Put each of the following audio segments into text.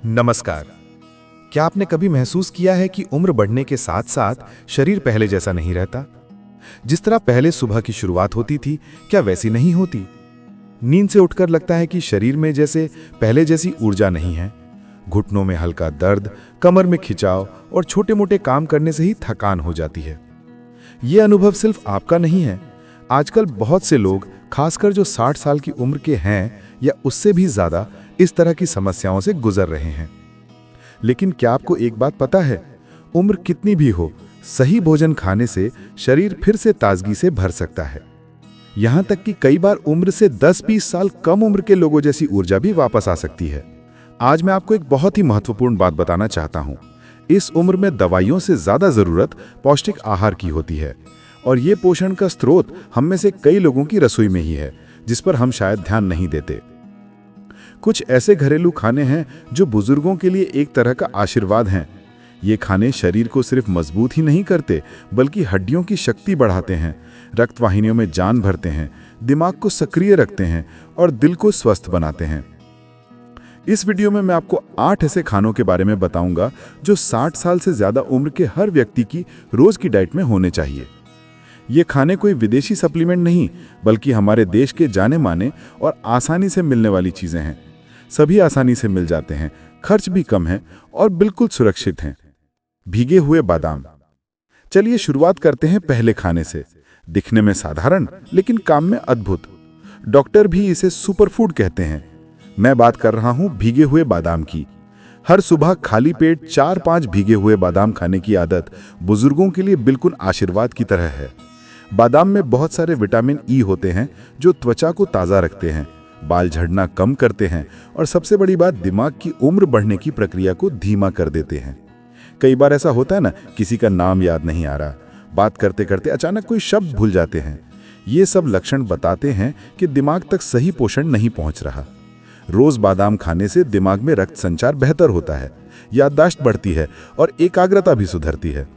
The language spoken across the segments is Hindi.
नमस्कार। क्या आपने कभी महसूस किया है कि उम्र बढ़ने के साथ साथ शरीर पहले जैसा नहीं रहता? जिस तरह पहले सुबह की शुरुआत होती थी, क्या वैसी नहीं होती? नींद से उठकर लगता है कि शरीर में जैसे पहले जैसी ऊर्जा नहीं है। घुटनों में हल्का दर्द, कमर में खिंचाव और छोटे मोटे काम करने से ही थकान हो जाती है। ये अनुभव सिर्फ आपका नहीं है। आजकल बहुत से लोग, खासकर जो 60 साल की उम्र के हैं या उससे भी ज्यादा, इस तरह की समस्याओं से गुजर रहे हैं। लेकिन क्या आपको एक बात पता है? उम्र कितनी भी हो, सही भोजन खाने से शरीर फिर से ताजगी से भर सकता है। यहां तक कि कई बार उम्र से 10-20 साल कम उम्र के लोगों जैसी ऊर्जा भी वापस आ सकती है। आज मैं आपको एक बहुत ही महत्वपूर्ण बात बताना चाहता हूं। इस उम्र में दवाइयों से ज्यादा जरूरत पौष्टिक आहार की होती है, और ये पोषण का स्रोत हम में से कई लोगों की रसोई में ही है, जिस पर हम शायद ध्यान नहीं देते। कुछ ऐसे घरेलू खाने हैं जो बुजुर्गों के लिए एक तरह का आशीर्वाद हैं। ये खाने शरीर को सिर्फ मजबूत ही नहीं करते, बल्कि हड्डियों की शक्ति बढ़ाते हैं, रक्त वाहिनियों में जान भरते हैं, दिमाग को सक्रिय रखते हैं और दिल को स्वस्थ बनाते हैं। इस वीडियो में मैं आपको 8 ऐसे खानों के बारे में बताऊंगा जो 60 साल से ज्यादा उम्र के हर व्यक्ति की रोज की डाइट में होने चाहिए। ये खाने कोई विदेशी सप्लीमेंट नहीं, बल्कि हमारे देश के जाने माने और आसानी से मिलने वाली चीजें हैं। सभी आसानी से मिल जाते हैं, खर्च भी कम है और बिल्कुल सुरक्षित हैं। भीगे हुए बादाम। चलिए शुरुआत करते हैं पहले खाने से। दिखने में साधारण, लेकिन काम में अद्भुत। डॉक्टर भी इसे सुपरफूड कहते हैं। मैं बात कर रहा हूं भीगे हुए बादाम की। हर सुबह खाली पेट 4-5 भीगे हुए बादाम खाने की आदत बुजुर्गों के लिए बिल्कुल आशीर्वाद की तरह है। बादाम में बहुत सारे विटामिन ई होते हैं जो त्वचा को ताज़ा रखते हैं, बाल झड़ना कम करते हैं और सबसे बड़ी बात, दिमाग की उम्र बढ़ने की प्रक्रिया को धीमा कर देते हैं। कई बार ऐसा होता है ना, किसी का नाम याद नहीं आ रहा, बात करते करते अचानक कोई शब्द भूल जाते हैं। ये सब लक्षण बताते हैं कि दिमाग तक सही पोषण नहीं पहुंच रहा। रोज बादाम खाने से दिमाग में रक्त संचार बेहतर होता है, याददाश्त बढ़ती है और एकाग्रता भी सुधरती है।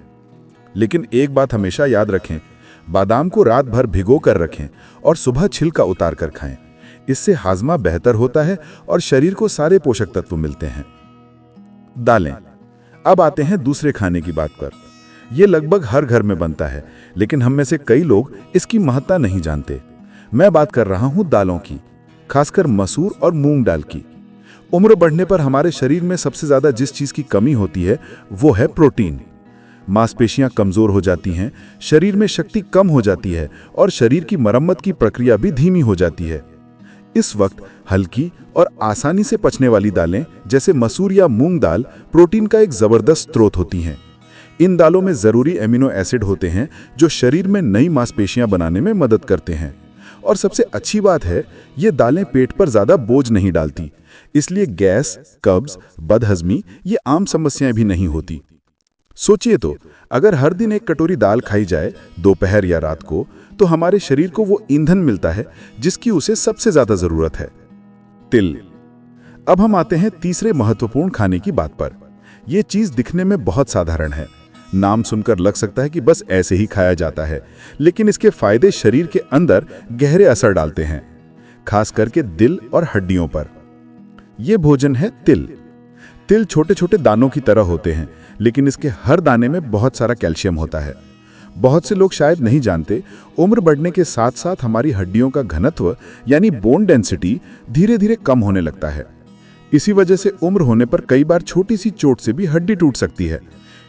लेकिन एक बात हमेशा याद रखें, बादाम को रात भर भिगो कर रखें और सुबह छिलका उतार कर खाएं। इससे हाजमा बेहतर होता है और शरीर को सारे पोषक तत्व मिलते हैं। दालें। अब आते हैं दूसरे खाने की बात पर। यह लगभग हर घर में बनता है, लेकिन हम में से कई लोग इसकी महत्ता नहीं जानते। मैं बात कर रहा हूं दालों की, खासकर मसूर और मूंग दाल की। उम्र बढ़ने पर हमारे शरीर में सबसे ज्यादा जिस चीज की कमी होती है वो है प्रोटीन। मांसपेशियां कमजोर हो जाती हैं, शरीर में शक्ति कम हो जाती है और शरीर की मरम्मत की प्रक्रिया भी धीमी हो जाती है। इस वक्त हल्की और आसानी से पचने वाली दालें जैसे मसूर या मूंग दाल प्रोटीन का एक जबरदस्त स्रोत होती हैं। इन दालों में जरूरी एमिनो एसिड होते हैं जो शरीर में नई मांसपेशियां बनाने में मदद करते हैं। और सबसे अच्छी बात है, ये दालें पेट पर ज्यादा बोझ नहीं डालती, इसलिए गैस, कब्ज, बदहजमी ये आम समस्याएं भी नहीं होती। सोचिए तो, अगर हर दिन एक कटोरी दाल खाई जाए दोपहर या रात को, तो हमारे शरीर को वो ईंधन मिलता है जिसकी उसे सबसे ज्यादा जरूरत है। तिल। अब हम आते हैं तीसरे महत्वपूर्ण खाने की बात पर। यह चीज दिखने में बहुत साधारण है, नाम सुनकर लग सकता है कि बस ऐसे ही खाया जाता है, लेकिन इसके फायदे शरीर के अंदर गहरे असर डालते हैं, खास करके दिल और हड्डियों पर। यह भोजन है तिल। तिल छोटे छोटे दानों की तरह होते हैं, लेकिन इसके हर दाने में बहुत सारा कैल्शियम होता है। बहुत से लोग शायद नहीं जानते, उम्र बढ़ने के साथ साथ हमारी हड्डियों का घनत्व यानी बोन डेंसिटी धीरे धीरे कम होने लगता है। इसी वजह से उम्र होने पर कई बार छोटी सी चोट से भी हड्डी टूट सकती है।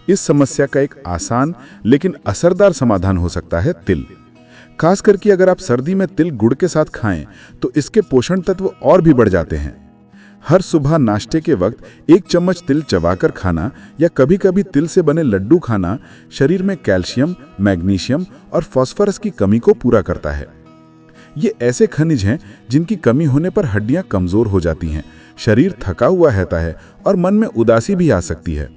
इस समस्या का एक आसान लेकिन असरदार समाधान हो सकता है तिल। खास करके अगर आप सर्दी में तिल गुड़ के साथ खाएं तो इसके पोषण तत्व और भी बढ़ जाते हैं। हर सुबह नाश्ते के वक्त 1 चम्मच तिल चबाकर खाना या कभी कभी तिल से बने लड्डू खाना शरीर में कैल्शियम, मैग्नीशियम और फास्फोरस की कमी को पूरा करता है। ये ऐसे खनिज हैं जिनकी कमी होने पर हड्डियां कमजोर हो जाती हैं, शरीर थका हुआ रहता है और मन में उदासी भी आ सकती है।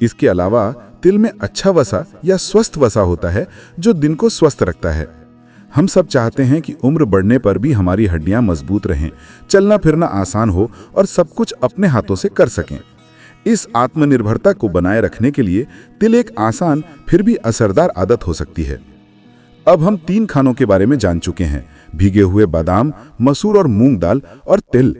इसके अलावा तिल में अच्छा वसा या स्वस्थ वसा होता है जो दिन को स्वस्थ रखता है। हम सब चाहते हैं कि उम्र बढ़ने पर भी हमारी हड्डियां मजबूत रहें, चलना फिरना आसान हो और सब कुछ अपने हाथों से कर सकें। इस आत्मनिर्भरता को बनाए रखने के लिए तिल एक आसान फिर भी असरदार आदत हो सकती है। अब हम 3 खानों के बारे में जान चुके हैं, भीगे हुए बादाम, मसूर और मूंग दाल और तिल।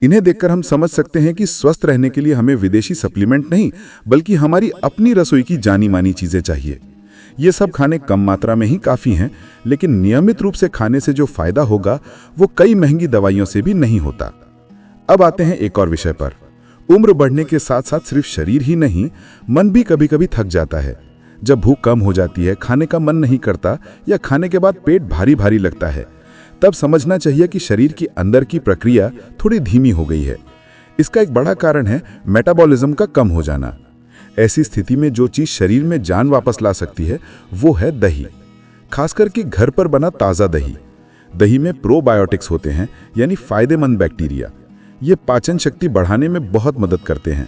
इन्हें देखकर हम समझ सकते हैं कि स्वस्थ रहने के लिए हमें विदेशी सप्लीमेंट नहीं, बल्कि हमारी अपनी रसोई की जानी मानी चीजें चाहिए। ये सब खाने कम मात्रा में ही काफी हैं, लेकिन नियमित रूप से खाने से जो फायदा होगा वो कई महंगी दवाइयों से भी नहीं होता। अब आते हैं एक और विषय पर। उम्र बढ़ने के साथ साथ सिर्फ शरीर ही नहीं, मन भी कभी कभी थक जाता है। जब भूख कम हो जाती है, खाने का मन नहीं करता या खाने के बाद पेट भारी भारी लगता है, तब समझना चाहिए कि शरीर की अंदर की प्रक्रिया थोड़ी धीमी हो गई है। इसका एक बड़ा कारण है मेटाबॉलिज्म का कम हो जाना। ऐसी स्थिति में जो चीज शरीर में जान वापस ला सकती है वो है दही, खासकर कि घर पर बना ताज़ा दही। दही में प्रोबायोटिक्स होते हैं, यानी फायदेमंद बैक्टीरिया। ये पाचन शक्ति बढ़ाने में बहुत मदद करते हैं।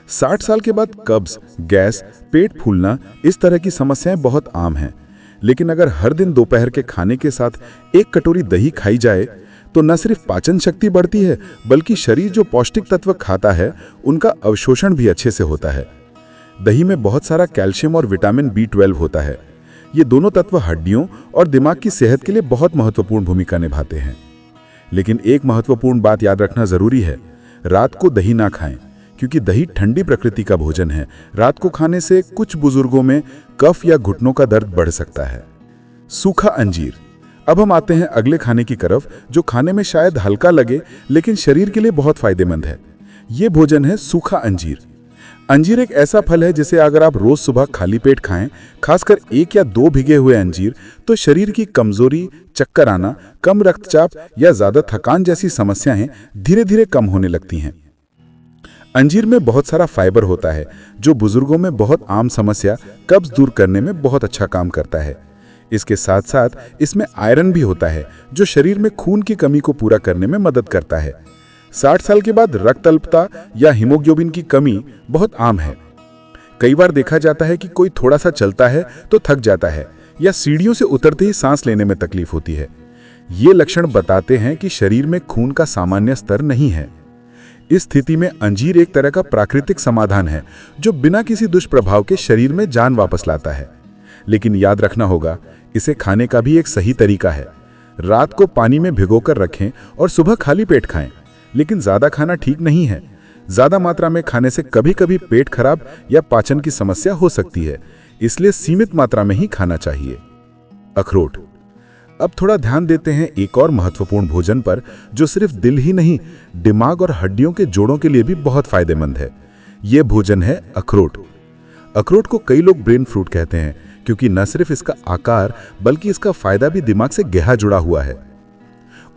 60 साल के बाद कब्ज, गैस, पेट फूलना, इस तरह की समस्याएं बहुत आम हैं। लेकिन अगर हर दिन दोपहर के खाने के साथ एक कटोरी दही खाई जाए तो न सिर्फ पाचन शक्ति बढ़ती है, बल्कि शरीर जो पौष्टिक तत्व खाता है उनका अवशोषण भी अच्छे से होता है। दही में बहुत सारा कैल्शियम और विटामिन B12 होता है। ये दोनों तत्व हड्डियों और दिमाग की सेहत के लिए बहुत महत्वपूर्ण भूमिका निभाते हैं। लेकिन एक महत्वपूर्ण बात याद रखना जरूरी है, रात को दही ना खाएं, क्योंकि दही ठंडी प्रकृति का भोजन है। रात को खाने से कुछ बुजुर्गों में कफ या घुटनों का दर्द बढ़ सकता है। सूखा अंजीर। अब हम आते हैं अगले खाने की तरफ, जो खाने में शायद हल्का लगे लेकिन शरीर के लिए बहुत फायदेमंद है। ये भोजन है सूखा अंजीर। अंजीर एक ऐसा फल है जिसे अगर आप रोज सुबह खाली पेट खाएं, खासकर 1 या 2 भिगे हुए अंजीर, तो शरीर की कमजोरी, चक्कर आना, कम रक्तचाप या ज्यादा थकान जैसी समस्याएं धीरे धीरे कम होने लगती हैं। अंजीर में बहुत सारा फाइबर होता है, जो बुजुर्गों में बहुत आम समस्या कब्ज दूर करने में बहुत अच्छा काम करता है। इसके साथ साथ इसमें आयरन भी होता है, जो शरीर में खून की कमी को पूरा करने में मदद करता है। 60 साल के बाद रक्त अल्पता या हीमोग्लोबिन की कमी बहुत आम है। कई बार देखा जाता है कि कोई थोड़ा सा चलता है तो थक जाता है, या सीढ़ियों से उतरते ही सांस लेने में तकलीफ होती है। ये लक्षण बताते हैं कि शरीर में खून का सामान्य स्तर नहीं है। इस स्थिति में अंजीर एक तरह का प्राकृतिक समाधान है, जो बिना किसी दुष्प्रभाव के शरीर में जान वापस लाता है। लेकिन याद रखना होगा, इसे खाने का भी एक सही तरीका है। रात को पानी में भिगोकर रखें और सुबह खाली पेट खाएं, लेकिन ज्यादा खाना ठीक नहीं है। ज्यादा मात्रा में खाने से कभी कभी पेट खराब या पाचन की समस्या हो सकती है, इसलिए सीमित मात्रा में ही खाना चाहिए। अखरोट। अब थोड़ा ध्यान देते हैं एक और महत्वपूर्ण भोजन पर, जो सिर्फ दिल ही नहीं, दिमाग और हड्डियों के जोड़ों के लिए भी बहुत फायदेमंद है। यह भोजन है अखरोट। अखरोट को कई लोग ब्रेन फ्रूट कहते हैं, क्योंकि न सिर्फ इसका आकार बल्कि इसका फायदा भी दिमाग से गहरा जुड़ा हुआ है।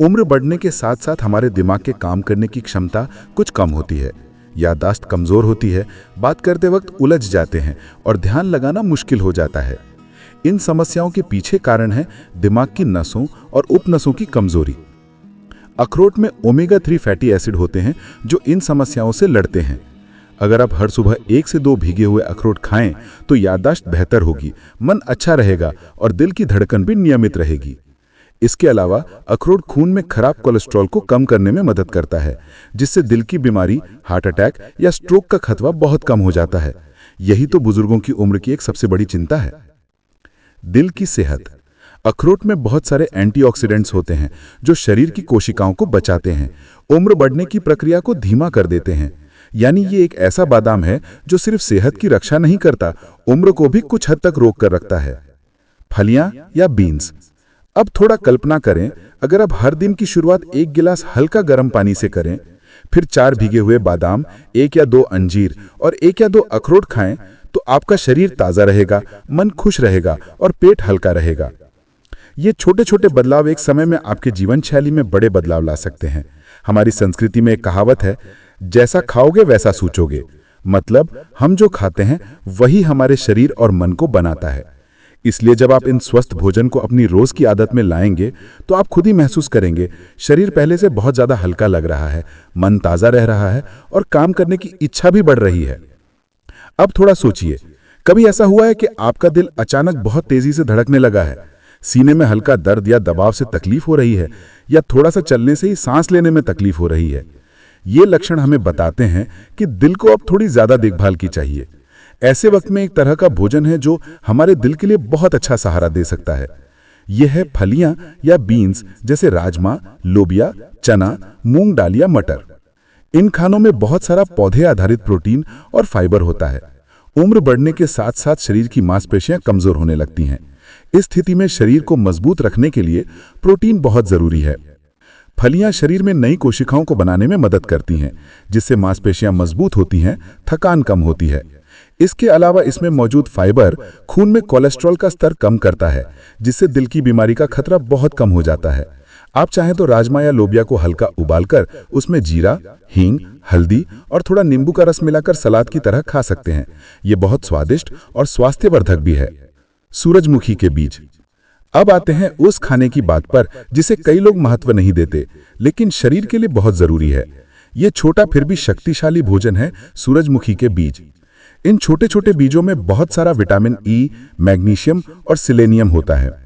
उम्र बढ़ने के साथ साथ हमारे दिमाग के काम करने की क्षमता कुछ कम होती है, याददाश्त कमजोर होती है, बात करते वक्त उलझ जाते हैं और ध्यान लगाना मुश्किल हो जाता है। इन समस्याओं के पीछे कारण है दिमाग की नसों और उपनसों की कमजोरी। अखरोट में ओमेगा 3 फैटी एसिड होते हैं, जो इन समस्याओं से लड़ते हैं। अगर आप हर सुबह 1 से 2 भीगे हुए अखरोट खाएं तो याददाश्त बेहतर होगी, मन अच्छा रहेगा और दिल की धड़कन भी नियमित रहेगी। इसके अलावा अखरोट खून में खराब कोलेस्ट्रॉल को कम करने में मदद करता है, जिससे दिल की बीमारी, हार्ट अटैक या स्ट्रोक का खतरा बहुत कम हो जाता है। यही तो बुजुर्गों की उम्र की एक सबसे बड़ी चिंता है। दिल की सेहत। अखरोट में बहुत सारे एंटीऑक्सीडेंट्स होते हैं, जो शरीर की कोशिकाओं को बचाते हैं, उम्र बढ़ने की प्रक्रिया को धीमा कर देते हैं। यानी ये एक ऐसा बादाम है जो सिर्फ सेहत की रक्षा नहीं करता, उम्र को भी कुछ हद तक रोक कर रखता है। फलियां या बीन्स। अब थोड़ा कल्पना करें, अगर आप हर दिन की शुरुआत 1 गिलास हल्का गर्म पानी से करें, फिर 4 भीगे हुए बादाम, 1 या 2 अंजीर और 1 या 2 अखरोट खाएं, तो आपका शरीर ताजा रहेगा, मन खुश रहेगा और पेट हल्का रहेगा। ये छोटे छोटे बदलाव एक समय में आपके जीवन शैली में बड़े बदलाव ला सकते हैं। हमारी संस्कृति में एक कहावत है, जैसा खाओगे वैसा सोचोगे। मतलब हम जो खाते हैं वही हमारे शरीर और मन को बनाता है। इसलिए जब आप इन स्वस्थ भोजन को अपनी रोज की आदत में लाएंगे तो आप खुद ही महसूस करेंगे, शरीर पहले से बहुत ज्यादा हल्का लग रहा है, मन ताजा रह रहा है और काम करने की इच्छा भी बढ़ रही है। अब थोड़ा सोचिए, कभी ऐसा हुआ है कि आपका दिल अचानक बहुत तेजी से धड़कने लगा है, सीने में हल्का दर्द या दबाव से तकलीफ हो रही है, या थोड़ा सा चलने से ही सांस लेने में तकलीफ हो रही है? ये लक्षण हमें बताते हैं कि दिल को अब थोड़ी ज्यादा देखभाल की चाहिए। ऐसे वक्त में एक तरह का भोजन है जो हमारे दिल के लिए बहुत अच्छा सहारा दे सकता है। यह है फलियां या बीन्स, जैसे राजमा, लोबिया, चना, मूंग दाल या मटर। इन खानों में बहुत सारा पौधे आधारित प्रोटीन और फाइबर होता है। उम्र बढ़ने के साथ साथ शरीर की मांसपेशियां कमजोर होने लगती हैं। इस स्थिति में शरीर को मजबूत रखने के लिए प्रोटीन बहुत जरूरी है। फलियां शरीर में नई कोशिकाओं को बनाने में मदद करती हैं, जिससे मांसपेशियां मजबूत होती हैं, थकान कम होती है। इसके अलावा इसमें मौजूद फाइबर खून में कोलेस्ट्रॉल का स्तर कम करता है, जिससे दिल की बीमारी का खतरा बहुत कम हो जाता है। आप चाहें तो राजमा या लोबिया को हल्का उबालकर उसमें जीरा, हींग, हल्दी और थोड़ा नींबू का रस मिलाकर सलाद की तरह खा सकते हैं। ये बहुत स्वादिष्ट और स्वास्थ्यवर्धक भी है। सूरजमुखी के बीज। अब आते हैं उस खाने की बात पर जिसे कई लोग महत्व नहीं देते, लेकिन शरीर के लिए बहुत जरूरी है। ये छोटा फिर भी शक्तिशाली भोजन है सूरजमुखी के बीज। इन छोटे छोटे बीजों में बहुत सारा विटामिन ई, मैग्नीशियम और सेलेनियम होता है।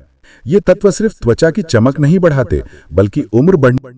ये तत्व सिर्फ त्वचा की चमक नहीं बढ़ाते, बल्कि उम्र बढ़ने